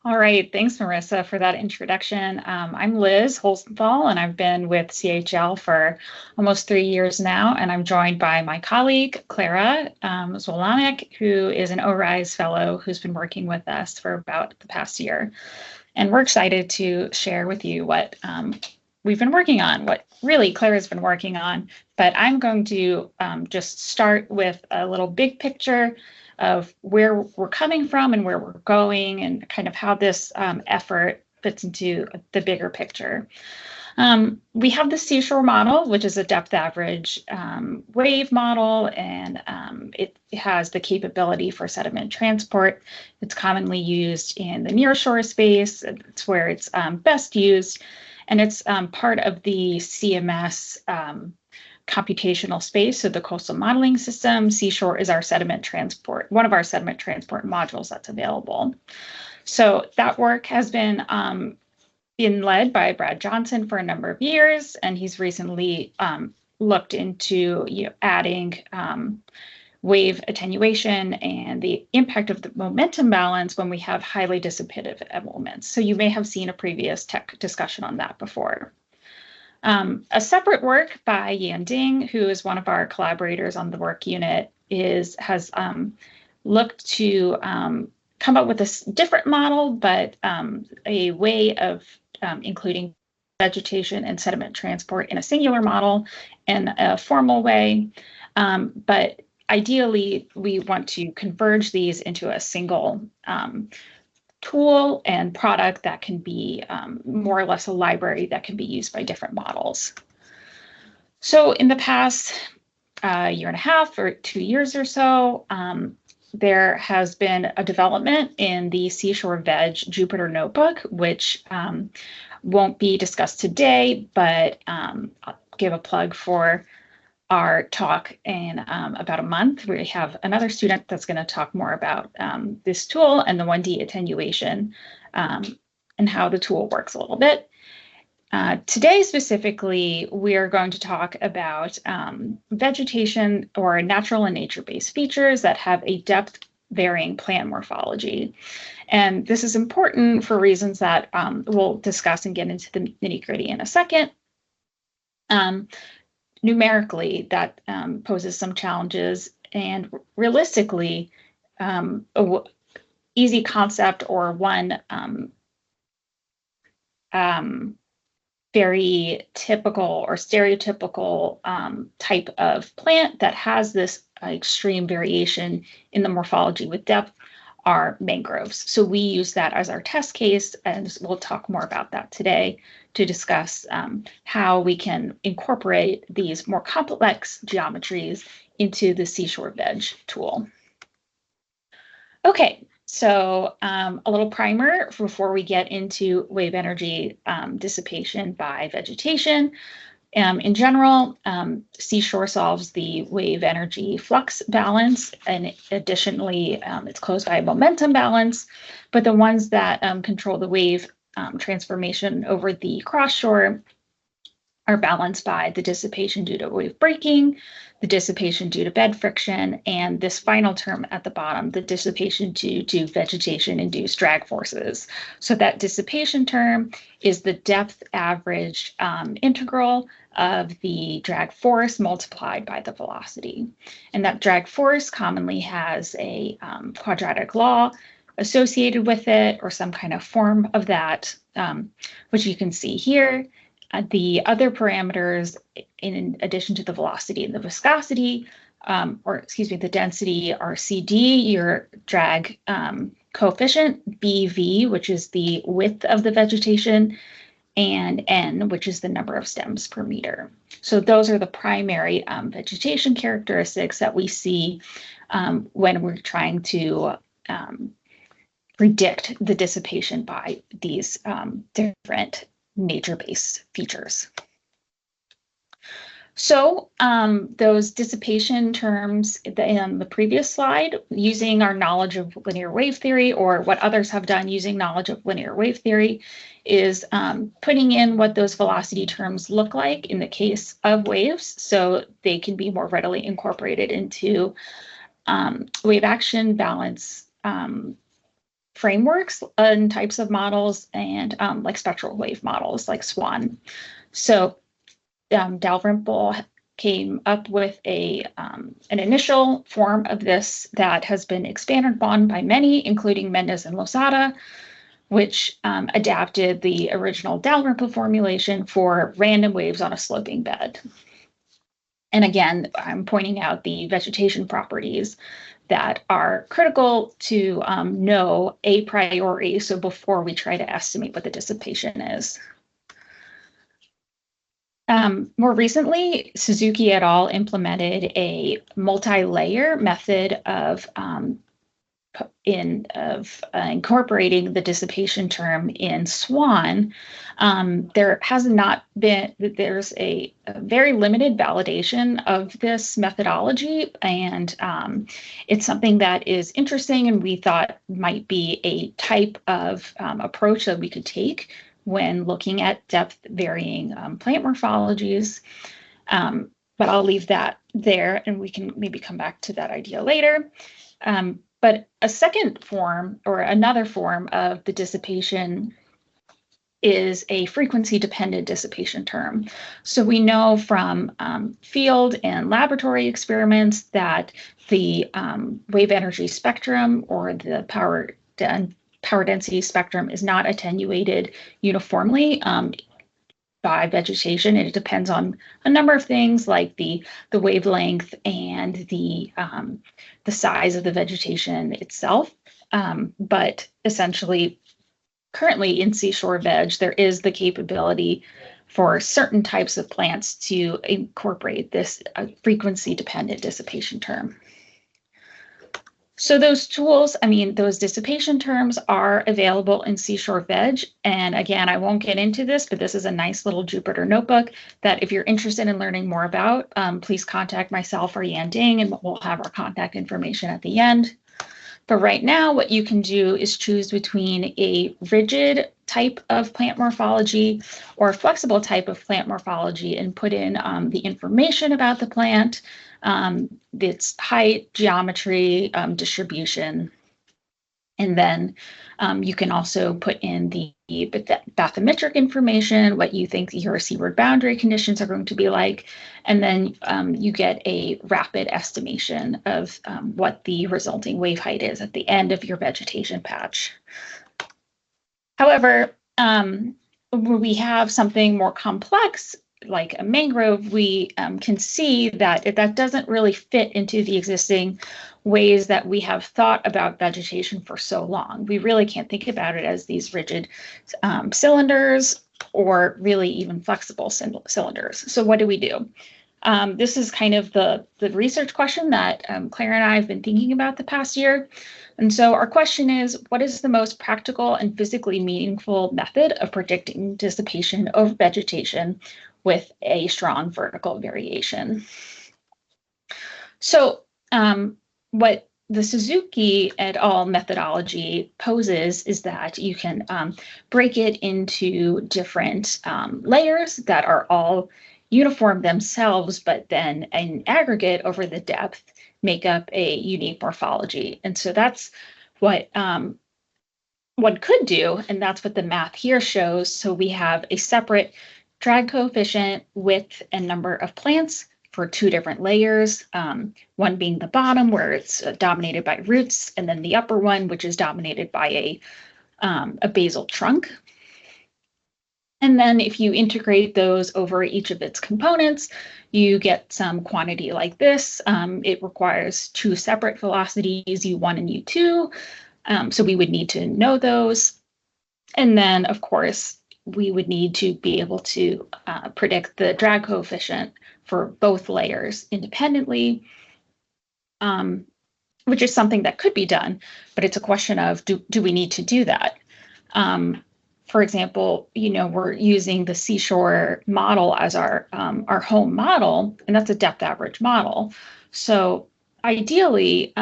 All right, thanks, Marissa, for that introduction. I'm Liz Holstenthal, and I've been with CHL for almost 3 years now, and I'm joined by my colleague, Clara Zolanek, who is an ORISE fellow who's been working with us for about the past year. And we're excited to share with you what we've been working on, what really Clara's been working on. But I'm going to just start with a little big picture of where we're coming from and where we're going and kind of how this effort fits into the bigger picture. We have the seashore model, which is a depth average wave model, and it has the capability for sediment transport. It's commonly used in the nearshore space. It's where it's best used, and it's part of the CMS computational space, so the coastal modeling system. Seashore is our sediment transport, one of our sediment transport modules that's available. So that work has been led by Brad Johnson for a number of years, and he's recently looked into adding wave attenuation and the impact of the momentum balance when we have highly dissipative elements. So you may have seen a previous tech discussion on that before. A separate work by Yan Ding, who is one of our collaborators on the work unit, has looked to come up with a different model, but a way of including vegetation and sediment transport in a singular model in a formal way. But ideally, we want to converge these into a single tool and product that can be more or less a library that can be used by different models. So in the past year and a half or 2 years or so, there has been a development in the CSHORE-Veg Jupyter Notebook, which won't be discussed today, but I'll give a plug for our talk in about a month. We have another student that's going to talk more about this tool and the 1D attenuation and how the tool works a little bit. Today specifically, we are going to talk about vegetation or natural and nature-based features that have a depth-varying plant morphology. And this is important for reasons that we'll discuss and get into the nitty-gritty in a second. Numerically, that poses some challenges, and realistically, an easy concept or one very typical or stereotypical type of plant that has this extreme variation in the morphology with depth are mangroves. So we use that as our test case, and we'll talk more about that today to discuss how we can incorporate these more complex geometries into the CSHORE-Veg tool. Okay, so a little primer before we get into wave energy dissipation by vegetation. In general, seashore solves the wave energy flux balance, and additionally, it's closed by a momentum balance, but the ones that control the wave transformation over the cross shore are balanced by the dissipation due to wave breaking, the dissipation due to bed friction, and this final term at the bottom, the dissipation due to vegetation-induced drag forces. So that dissipation term is the depth average integral of the drag force multiplied by the velocity. And that drag force commonly has a quadratic law associated with it, or some kind of form of that, which you can see here. The other parameters, in addition to the velocity and the viscosity, the density, are CD, your drag coefficient, BV, which is the width of the vegetation, and N, which is the number of stems per meter. So those are the primary vegetation characteristics that we see when we're trying to predict the dissipation by these different nature-based features. So those dissipation terms in the previous slide, using our knowledge of linear wave theory, or what others have done using knowledge of linear wave theory, is putting in what those velocity terms look like in the case of waves, so they can be more readily incorporated into wave action balance frameworks and types of models, and like spectral wave models like SWAN. So Dalrymple came up with an initial form of this that has been expanded upon by many, including Mendez and Losada, which adapted the original Dalrymple formulation for random waves on a sloping bed. And again, I'm pointing out the vegetation properties that are critical to know a priori, so before we try to estimate what the dissipation is. More recently, Suzuki et al. Implemented a multi-layer method of incorporating the dissipation term in SWAN. There's a very limited validation of this methodology, and it's something that is interesting and we thought might be a type of approach that we could take when looking at depth varying plant morphologies. But I'll leave that there and we can maybe come back to that idea later. But a second form or another form of the dissipation is a frequency-dependent dissipation term. So we know from field and laboratory experiments that the wave energy spectrum or the power density spectrum is not attenuated uniformly by vegetation. It depends on a number of things like the wavelength and the size of the vegetation itself. But essentially, currently in CSHORE-Veg, there is the capability for certain types of plants to incorporate this frequency-dependent dissipation term. So those tools, those dissipation terms are available in CSHORE-Veg. And again, I won't get into this, but this is a nice little Jupyter notebook that if you're interested in learning more about, please contact myself or Yan Ding, and we'll have our contact information at the end. But right now, what you can do is choose between a rigid type of plant morphology or a flexible type of plant morphology and put in the information about the plant, its height, geometry, distribution. And then you can also put in the bathymetric information, what you think your seaward boundary conditions are going to be like. And then you get a rapid estimation of what the resulting wave height is at the end of your vegetation patch. However, when we have something more complex, like a mangrove, we can see that that doesn't really fit into the existing ways that we have thought about vegetation for so long. We really can't think about it as these rigid cylinders or really even flexible cylinders. So what do we do? This is kind of the research question that Claire and I have been thinking about the past year. And so our question is, what is the most practical and physically meaningful method of predicting dissipation of vegetation with a strong vertical variation? So what the Suzuki et al. Methodology poses is that you can break it into different layers that are all uniform themselves, but then in aggregate over the depth make up a unique morphology. And so that's what one could do, and that's what the math here shows. So we have a separate drag coefficient, width, and number of plants for two different layers, one being the bottom where it's dominated by roots, and then the upper one, which is dominated by a basal trunk. And then if you integrate those over each of its components, you get some quantity like this. It requires two separate velocities, U1 and U2. So we would need to know those. And then, of course, we would need to be able to predict the drag coefficient for both layers independently, which is something that could be done, but it's a question of do we need to do that? For example, we're using the CSHORE model as our home model, and that's a depth average model. So ideally,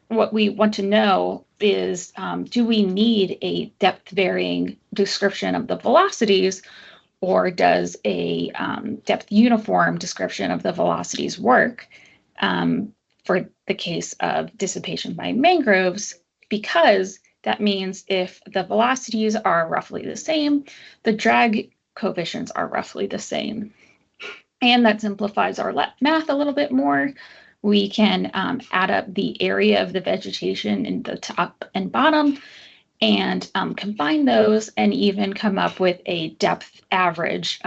what we want to know is, do we need a depth varying description of the velocities, or does a depth uniform description of the velocities work for the case of dissipation by mangroves? Because That means if the velocities are roughly the same, the drag coefficients are roughly the same. And that simplifies our math a little bit more. We can add up the area of the vegetation in the top and bottom and combine those and even come up with a depth average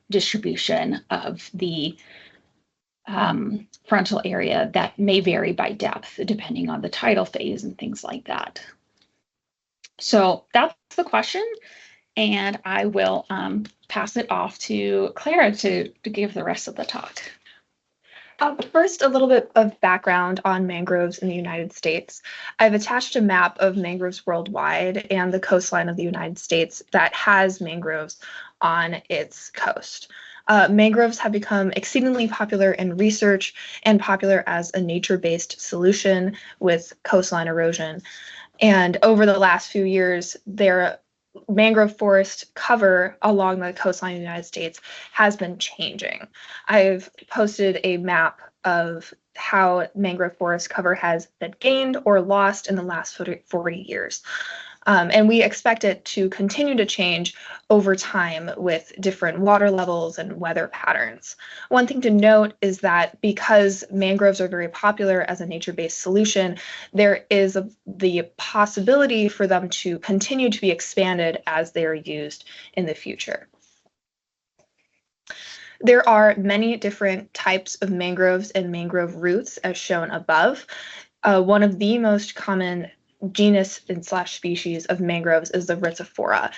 distribution of the frontal area that may vary by depth depending on the tidal phase and things like that. So that's the question, and I will pass it off to Clara to give the rest of the talk. First, a little bit of background on mangroves in the United States. I've attached a map of mangroves worldwide and the coastline of the United States that has mangroves on its coast. Mangroves have become exceedingly popular in research and popular as a nature-based solution with coastline erosion. And over the last few years, their mangrove forest cover along the coastline of the United States has been changing. I've posted a map of how mangrove forest cover has been gained or lost in the last 40 years. And we expect it to continue to change over time with different water levels and weather patterns. One thing to note is that because mangroves are very popular as a nature-based solution, there is the possibility for them to continue to be expanded as they are used in the future. There are many different types of mangroves and mangrove roots as shown above. One of the most common genus and species of mangroves is the Rhizophora,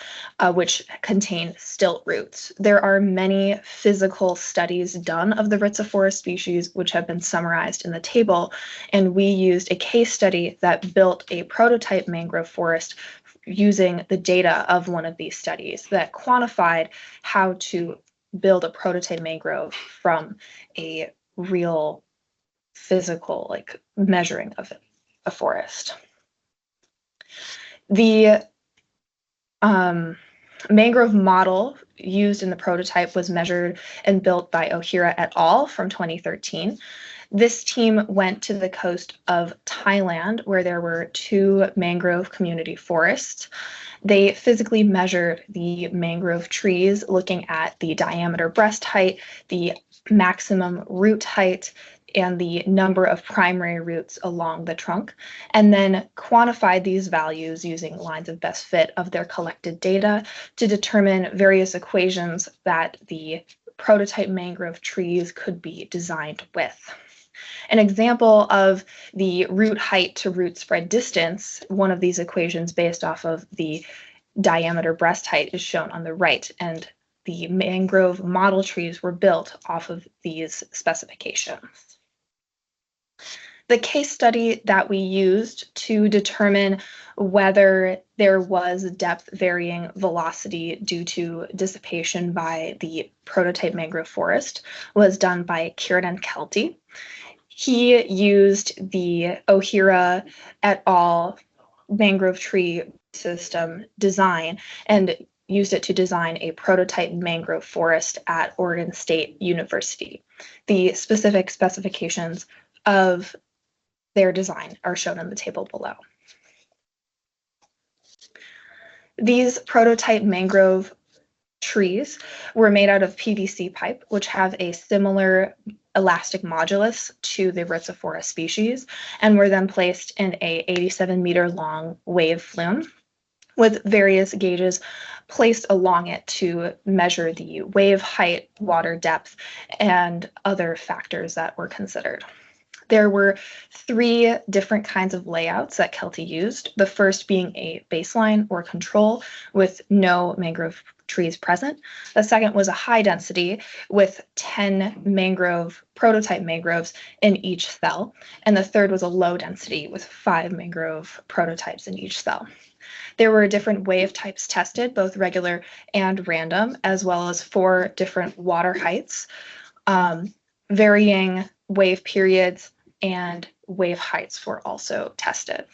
which contain stilt roots. There are many physical studies done of the Rhizophora species, which have been summarized in the table, and we used a case study that built a prototype mangrove forest using the data of one of these studies that quantified how to build a prototype mangrove from a real physical measuring of a forest. The mangrove model used in the prototype was measured and built by Ohira et al. From 2013. This team went to the coast of Thailand, where there were 2 mangrove community forests. They physically measured the mangrove trees, looking at the diameter breast height, the maximum root height, and the number of primary roots along the trunk, and then quantified these values using lines of best fit of their collected data to determine various equations that the prototype mangrove trees could be designed with. An example of the root height to root spread distance, one of these equations based off of the diameter breast height, is shown on the right, and the mangrove model trees were built off of these specifications. The case study that we used to determine whether there was depth varying velocity due to dissipation by the prototype mangrove forest was done by Kieran Kelty. He used the Ohira et al. Mangrove tree system design and used it to design a prototype mangrove forest at Oregon State University. The specific specifications of their design are shown in the table below. These prototype mangrove trees were made out of PVC pipe, which have a similar elastic modulus to the Rhizophora species, and were then placed in a 87-meter long wave flume with various gauges placed along it to measure the wave height, water depth, and other factors that were considered. There were 3 different kinds of layouts that Kelty used, the first being a baseline or control with no mangrove trees present. The second was a high density with 10 prototype mangroves in each cell. And the third was a low density with 5 mangrove prototypes in each cell. There were different wave types tested, both regular and random, as well as 4 different water heights, varying wave periods, and wave heights were also tested.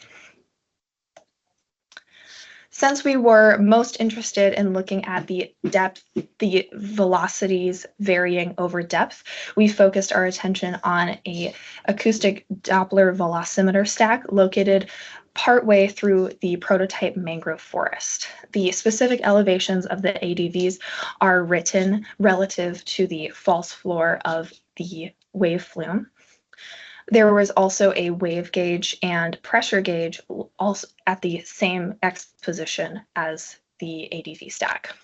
Since we were most interested in looking at the depth, the velocities varying over depth, we focused our attention on a acoustic Doppler velocimeter stack located partway through the prototype mangrove forest. The specific elevations of the ADVs are written relative to the false floor of the wave flume. There was also a wave gauge and pressure gauge also at the same X position as the ADV stack.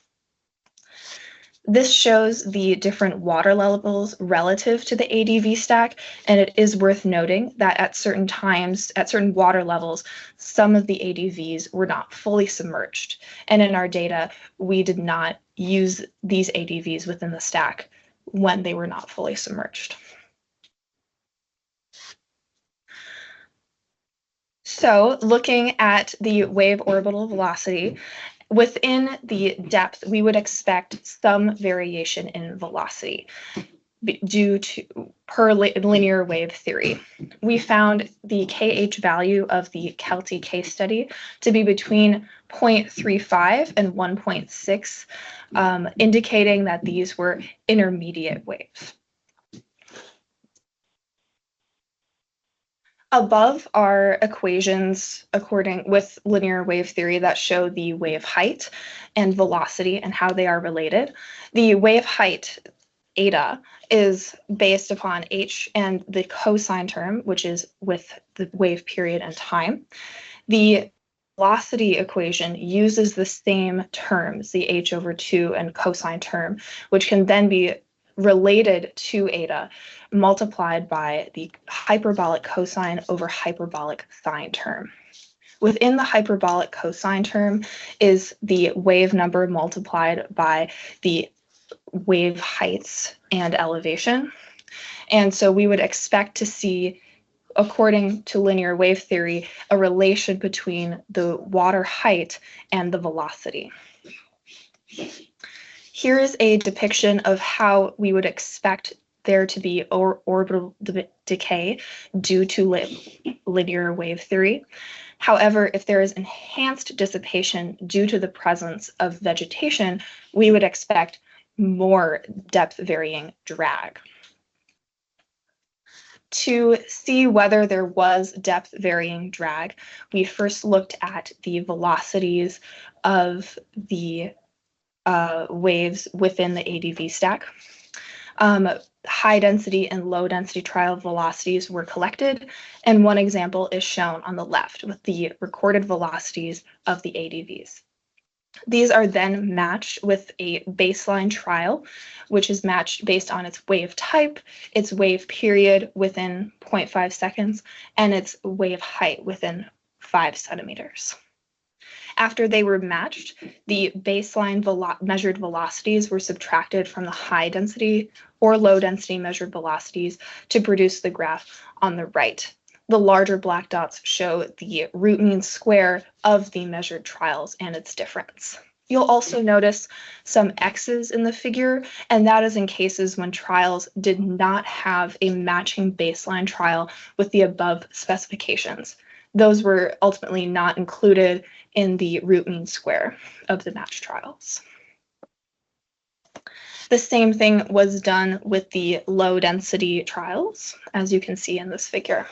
This shows the different water levels relative to the ADV stack, and it is worth noting that at certain times, at certain water levels, some of the ADVs were not fully submerged. And in our data, we did not use these ADVs within the stack when they were not fully submerged. So looking at the wave orbital velocity, within the depth, we would expect some variation in velocity due to per linear wave theory. We found the KH value of the Kelty case study to be between 0.35 and 1.6, indicating that these were intermediate waves. Above are equations with linear wave theory that show the wave height and velocity and how they are related. The wave height, eta, is based upon h and the cosine term, which is with the wave period and time. The velocity equation uses the same terms, the h over 2 and cosine term, which can then be related to eta, multiplied by the hyperbolic cosine over hyperbolic sine term. Within the hyperbolic cosine term is the wave number multiplied by the wave heights and elevation. And so we would expect to see, according to linear wave theory, a relation between the water height and the velocity. Here is a depiction of how we would expect there to be orbital decay due to linear wave theory. However, if there is enhanced dissipation due to the presence of vegetation, we would expect more depth varying drag. To see whether there was depth varying drag, we first looked at the velocities of the waves within the ADV stack. High density and low density trial velocities were collected, and one example is shown on the left with the recorded velocities of the ADVs. These are then matched with a baseline trial, which is matched based on its wave type, its wave period within 0.5 seconds, and its wave height within 5 centimeters. After they were matched, the baseline measured velocities were subtracted from the high density or low density measured velocities to produce the graph on the right. The larger black dots show the root mean square of the measured trials and its difference. You'll also notice some X's in the figure, and that is in cases when trials did not have a matching baseline trial with the above specifications. Those were ultimately not included in the root mean square of the matched trials. The same thing was done with the low density trials, as you can see in this figure.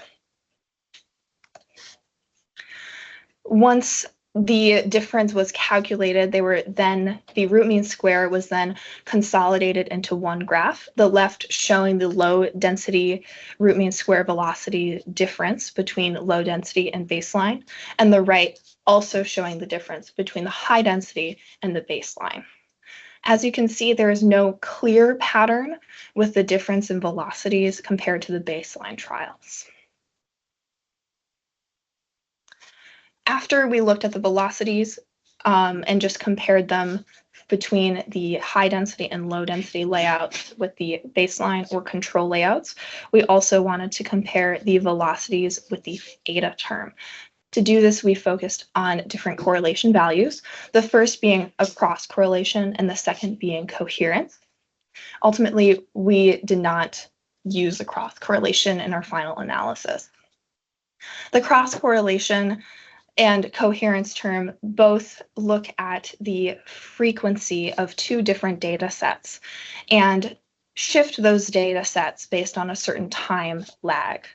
Once the difference was calculated, the root mean square was then consolidated into one graph, the left showing the low density root mean square velocity difference between low density and baseline, and the right also showing the difference between the high density and the baseline. As you can see, there is no clear pattern with the difference in velocities compared to the baseline trials. After we looked at the velocities and just compared them between the high density and low density layouts with the baseline or control layouts, we also wanted to compare the velocities with the eta term. To do this, we focused on different correlation values, the first being a cross correlation and the second being coherence. Ultimately, we did not use the cross correlation in our final analysis. The cross correlation and coherence term both look at the frequency of two different data sets and shift those data sets based on a certain time lag.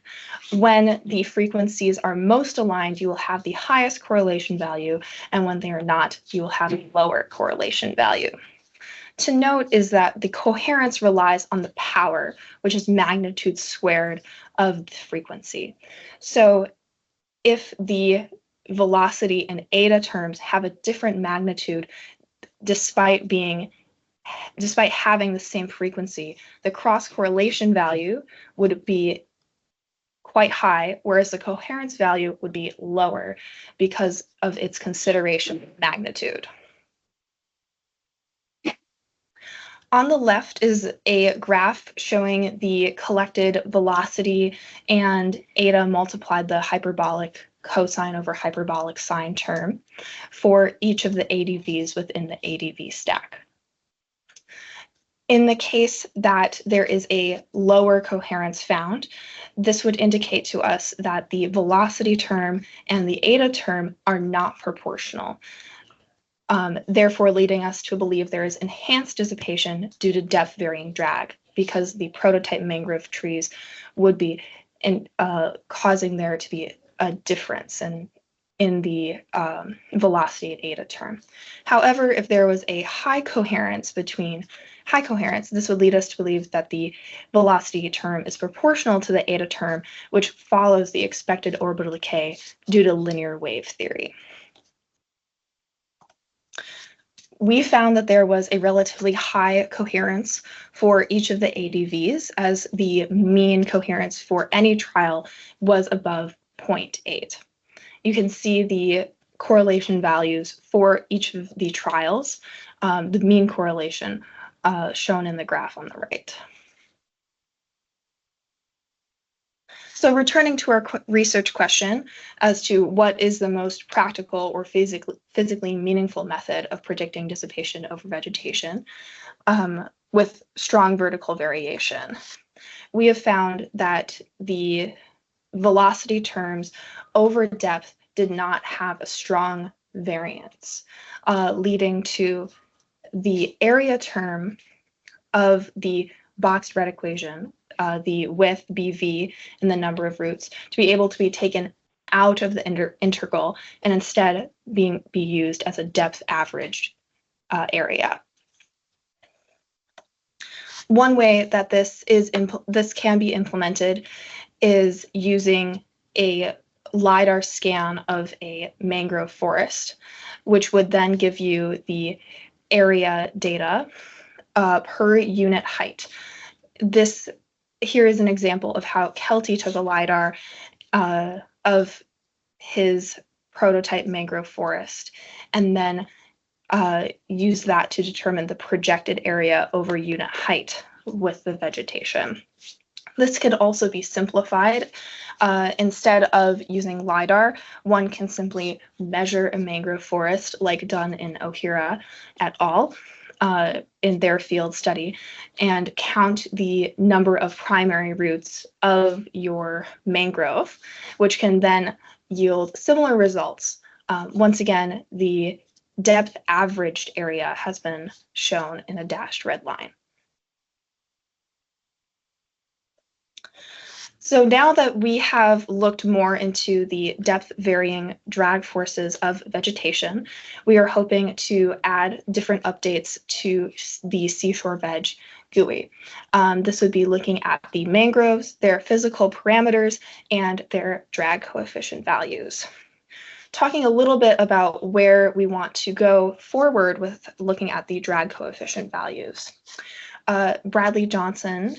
When the frequencies are most aligned, you will have the highest correlation value, and when they are not, you will have a lower correlation value. To note is that the coherence relies on the power, which is magnitude squared of the frequency. So if the velocity and eta terms have a different magnitude despite having the same frequency, the cross correlation value would be quite high, whereas the coherence value would be lower because of its consideration of magnitude. On the left is a graph showing the collected velocity and eta multiplied the hyperbolic cosine over hyperbolic sine term for each of the ADVs within the ADV stack. In the case that there is a lower coherence found, this would indicate to us that the velocity term and the eta term are not proportional, therefore leading us to believe there is enhanced dissipation due to depth varying drag, because the prototype mangrove trees would be causing there to be a difference in the velocity and eta term. However, if there was a high coherence, this would lead us to believe that the velocity term is proportional to the eta term, which follows the expected orbital decay due to linear wave theory. We found that there was a relatively high coherence for each of the ADVs, as the mean coherence for any trial was above 0.8. You can see the correlation values for each of the trials, the mean correlation shown in the graph on the right. So returning to our research question as to what is the most practical or physically meaningful method of predicting dissipation over vegetation with strong vertical variation, we have found that the velocity terms over depth did not have a strong variance, leading to the area term of the boxed red equation, the width BV and the number of roots, to be able to be taken out of the integral and instead be used as a depth averaged area. One way that this can be implemented is using a LiDAR scan of a mangrove forest, which would then give you the area data per unit height. This here is an example of how Kelty took a LiDAR of his prototype mangrove forest and then used that to determine the projected area over unit height with the vegetation. This could also be simplified. Instead of using LiDAR, one can simply measure a mangrove forest like done in Ohira et al. In their field study and count the number of primary roots of your mangrove, which can then yield similar results. Once again, the depth averaged area has been shown in a dashed red line. So now that we have looked more into the depth varying drag forces of vegetation, we are hoping to add different updates to the CSHORE-Veg GUI. This would be looking at the mangroves, their physical parameters, and their drag coefficient values. Talking a little bit about where we want to go forward with looking at the drag coefficient values. Bradley Johnson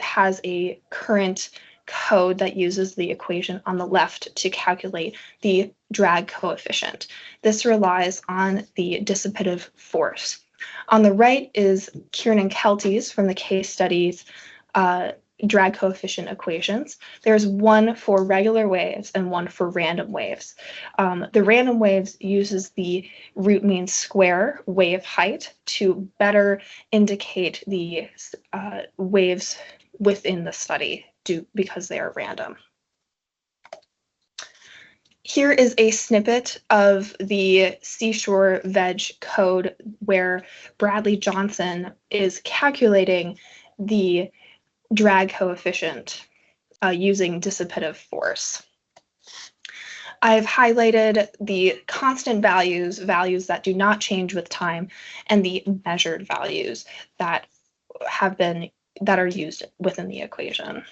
has a current code that uses the equation on the left to calculate the drag coefficient. This relies on the dissipative force. On the right is Kieran and Kelty's from the case studies drag coefficient equations. There's one for regular waves and one for random waves. The random waves uses the root mean square wave height to better indicate the waves within the study because they are random. Here is a snippet of the CSHORE-Veg code where Bradley Johnson is calculating the drag coefficient using dissipative force. I've highlighted the constant values that do not change with time, and the measured values that are used within the equation.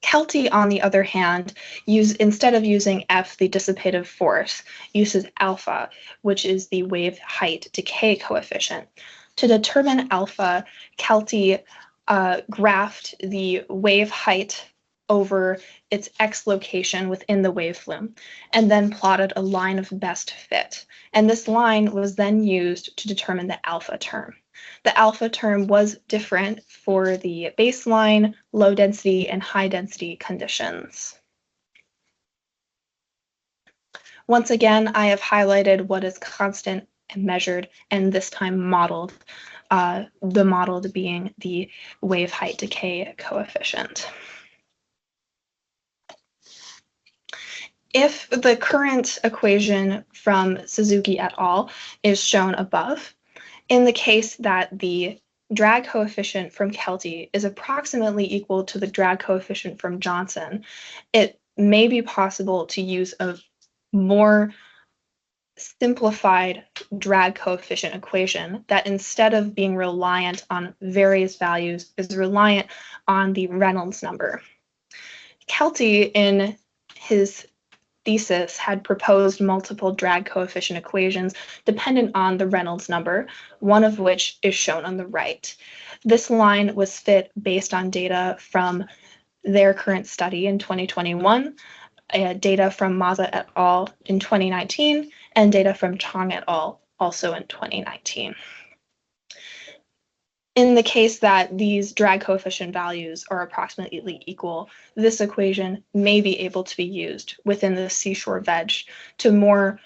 Kelty, on the other hand, instead of using F, the dissipative force, uses alpha, which is the wave height decay coefficient. To determine alpha, Kelty graphed the wave height over its x location within the wave flume, and then plotted a line of best fit. And this line was then used to determine the alpha term. The alpha term was different for the baseline, low density, and high density conditions. Once again, I have highlighted what is constant and measured, and this time modeled, the modeled being the wave height decay coefficient. If the current equation from Suzuki et al. Is shown above, in the case that the drag coefficient from Kelty is approximately equal to the drag coefficient from Johnson, it may be possible to use a more simplified drag coefficient equation that, instead of being reliant on various values, is reliant on the Reynolds number. Kelty, in his thesis, had proposed multiple drag coefficient equations dependent on the Reynolds number, one of which is shown on the right. This line was fit based on data from their current study in 2021, data from Maza et al. In 2019, and data from Chang et al. Also in 2019. In the case that these drag coefficient values are approximately equal, this equation may be able to be used within the CSHORE-Veg to more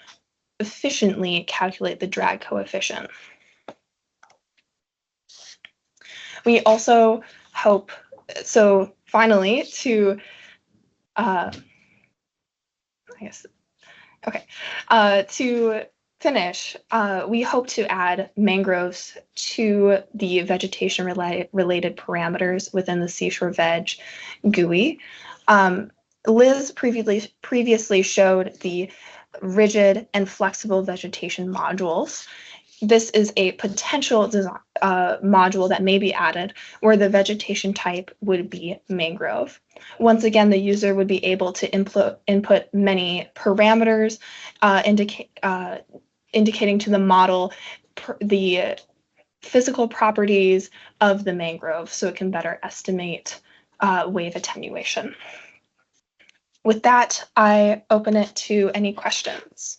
efficiently calculate the drag coefficient. We also hope, so finally, to finish, we hope to add mangroves to the vegetation related parameters within the CSHORE-Veg GUI. Liz previously showed the rigid and flexible vegetation modules. This is a potential module that may be added where the vegetation type would be mangrove. Once again, the user would be able to input many parameters, indicating to the model the physical properties of the mangrove so it can better estimate wave attenuation. With that, I open it to any questions.